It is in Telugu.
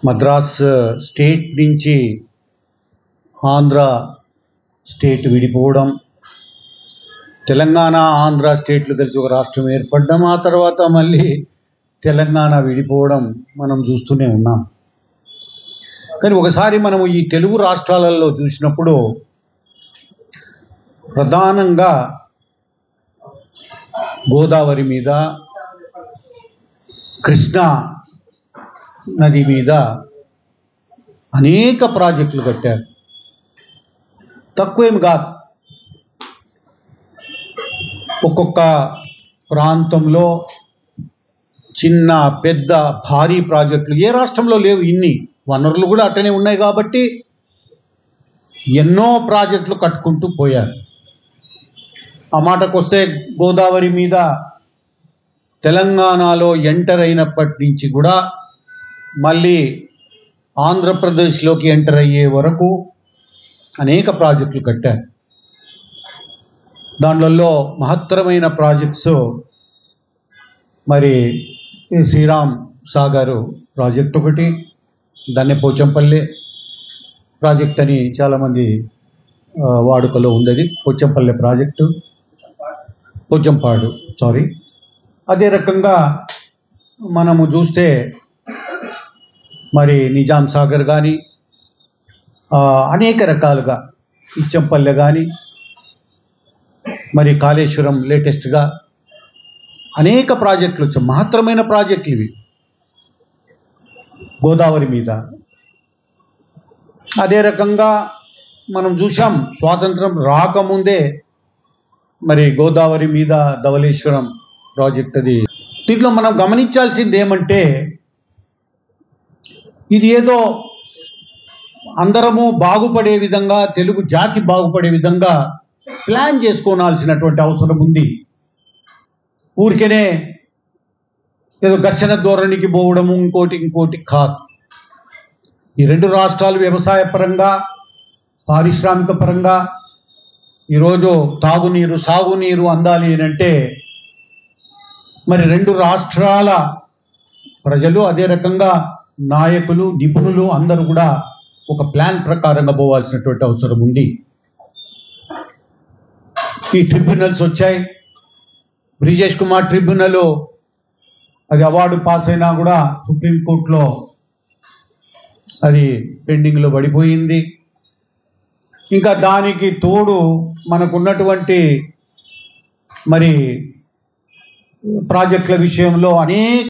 మద్రాస్ స్టేట్ నుంచి ఆంధ్ర స్టేట్ విడిపోవడం, తెలంగాణ ఆంధ్ర స్టేట్లు కలిసి ఒక రాష్ట్రం ఏర్పడడం, ఆ తర్వాత మళ్ళీ తెలంగాణ విడిపోవడం మనం చూస్తూనే ఉన్నాం. కానీ ఒకసారి మనము ఈ తెలుగు రాష్ట్రాలలో చూసినప్పుడు ప్రధానంగా గోదావరి మీద, కృష్ణా నది మీద అనేక ప్రాజెక్టులు కట్టారు. తక్కువేం కాదు. ఒక్కొక్క ప్రాంతంలో చిన్న పెద్ద భారీ ప్రాజెక్టులు ఏ రాష్ట్రంలో లేవు. ఇన్ని వనరులు కూడా అట్టనే ఉన్నాయి కాబట్టి ఎన్నో ప్రాజెక్టులు కట్టుకుంటూ పోయారు. ఆ మాటకు వస్తే గోదావరి మీద తెలంగాణలో ఎంటర్ అయినప్పటి నుంచి కూడా మళ్ళీ ఆంధ్రప్రదేశ్లోకి ఎంటర్ అయ్యే వరకు అనేక ప్రాజెక్టులు కట్టారు. దాంట్లో మహత్తరమైన ప్రాజెక్ట్స్ మరి శ్రీరామ్ సాగర్ ప్రాజెక్ట్ ఒకటి, దాన్ని పోచంపల్లి ప్రాజెక్ట్ అని చాలామంది వాడుకలో ఉంది. Pochampalli project, Pochampadu sorry. అదే రకంగా మనము చూస్తే మరి నిజాం సాగర్ కానీ అనేక రకాలుగా ఇచ్చంపల్లె కానీ మరి కాళేశ్వరం లేటెస్ట్గా అనేక ప్రాజెక్టులు వచ్చాయి. మహత్తరమైన ప్రాజెక్టులు ఇవి గోదావరి మీద. అదే రకంగా మనం చూసాం స్వాతంత్రం రాకముందే మరి గోదావరి మీద ధవళేశ్వరం ప్రాజెక్ట్. అది దీంట్లో మనం గమనించాల్సింది ఏమంటే ఇది ఏదో అందరము బాగుపడే విధంగా, తెలుగు జాతి బాగుపడే విధంగా ప్లాన్ చేసుకోవాల్సినటువంటి అవసరం ఉంది. ఊరికేనే ఏదో ఘర్షణ ధోరణికి పోవడము ఇంకోటి కాదు. ఈ రెండు రాష్ట్రాలు వ్యవసాయ పరంగా, పారిశ్రామిక పరంగా ఈరోజు తాగునీరు, సాగునీరు అందాలి అంటే మరి రెండు రాష్ట్రాల ప్రజలు, అదే రకంగా నాయకులు, నిపుణులు అందరూ కూడా ఒక ప్లాన్ ప్రకారంగా పోవాల్సినటువంటి అవసరం ఉంది. ఈ ట్రిబ్యునల్స్ వచ్చాయి. బ్రిజేష్ కుమార్ ట్రిబ్యునల్ అది అవార్డు పాస్ అయినా కూడా సుప్రీంకోర్టులో అది పెండింగ్లో పడిపోయింది. ఇంకా దానికి తోడు మనకున్నటువంటి మరి ప్రాజెక్టుల విషయంలో అనేక